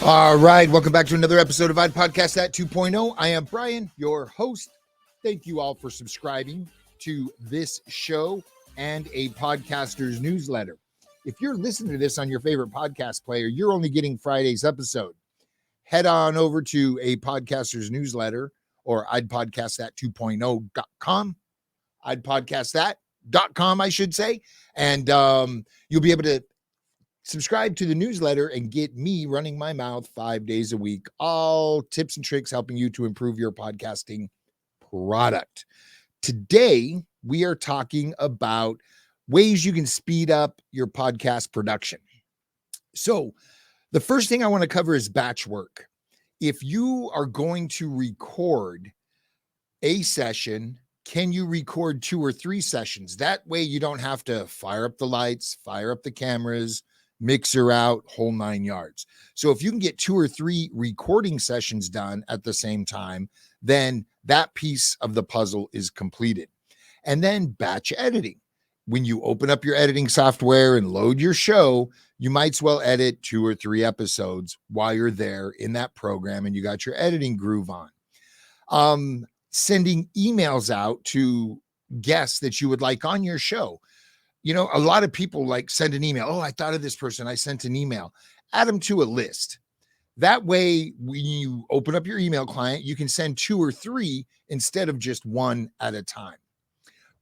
All right, welcome back to another episode of Podcast That 2.0. I am Brian, your host. Thank you all for subscribing to this show and a podcaster's newsletter. If you're listening to this on your favorite podcast player, you're only getting Friday's episode. Head on over to a podcaster's newsletter or idpodcastthat2.0.com, idpodcastthat.com, I should say, and you'll be able to subscribe to the newsletter and get me running my mouth 5 days a week, all tips and tricks helping you to improve your podcasting product. Today, we are talking about ways you can speed up your podcast production. So the first thing I want to cover is batch work. If you are going to record a session, can you record 2 or 3 sessions? That way you don't have to fire up the lights, fire up the cameras, mixer out, whole 9 yards. So if you can get 2 or 3 recording sessions done at the same time, then that piece of the puzzle is completed. And then batch editing. When you open up your editing software and load your show, you might as well edit 2 or 3 episodes while you're there in that program and you got your editing groove on. Sending emails out to guests that you would like on your show. You know, a lot of people like send an email. Oh, I thought of this person. I sent an email. Add them to a list. That way, when you open up your email client, you can send 2 or 3 instead of just 1 at a time.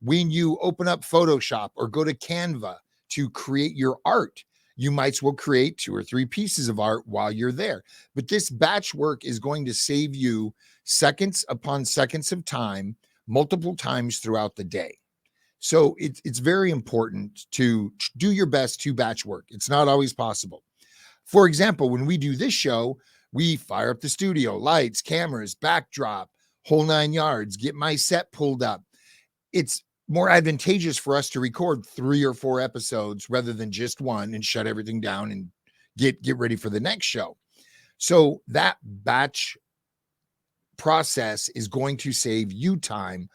When you open up Photoshop or go to Canva to create your art, you might as well create 2 or 3 pieces of art while you're there. But this batch work is going to save you seconds upon seconds of time, multiple times throughout the day. So it's very important to do your best to batch work. It's not always possible. For example, when we do this show, we fire up the studio, lights, cameras, backdrop, whole 9 yards, get my set pulled up. It's more advantageous for us to record 3 or 4 episodes rather than just 1 and shut everything down and get ready for the next show. So that batch process is going to save you time,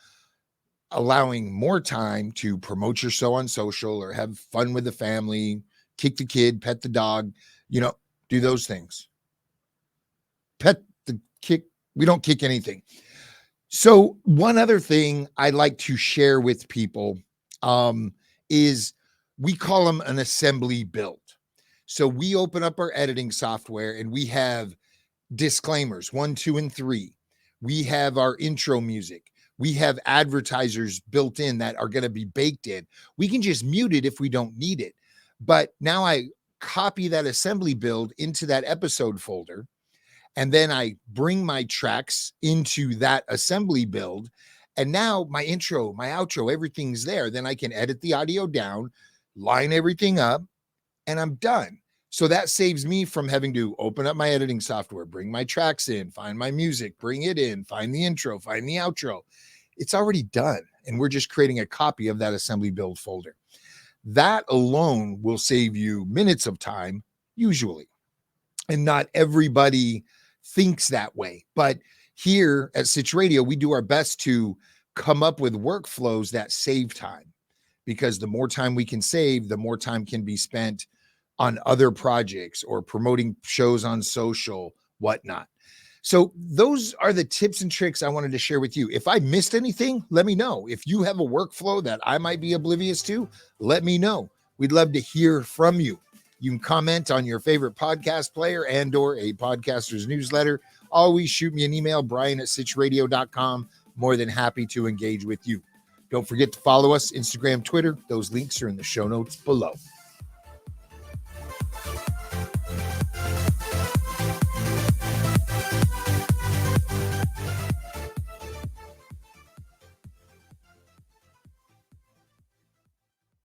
allowing more time to promote your show on social or have fun with the family, kick the kid, pet the dog, do those things. We don't kick anything. So one other thing I like to share with people is we call them an assembly build. So we open up our editing software and we have disclaimers 1, 2, and 3. We have our intro music. We have advertisers built in that are going to be baked in. We can just mute it if we don't need it. But now I copy that assembly build into that episode folder, and then I bring my tracks into that assembly build. And now my intro, my outro, everything's there. Then I can edit the audio down, line everything up, and I'm done. So that saves me from having to open up my editing software, bring my tracks in, find my music, bring it in, find the intro, find the outro. It's already done. And we're just creating a copy of that assembly build folder. That alone will save you minutes of time, usually. And not everybody thinks that way. But here at Sitch Radio, we do our best to come up with workflows that save time. Because the more time we can save, the more time can be spent on other projects or promoting shows on social, whatnot. So those are the tips and tricks I wanted to share with you. If I missed anything, let me know. If you have a workflow that I might be oblivious to, let me know. We'd love to hear from you. You can comment on your favorite podcast player and or a podcaster's newsletter. Always shoot me an email, brian@sitchradio.com. More than happy to engage with you. Don't forget to follow us, Instagram, Twitter. Those links are in the show notes below.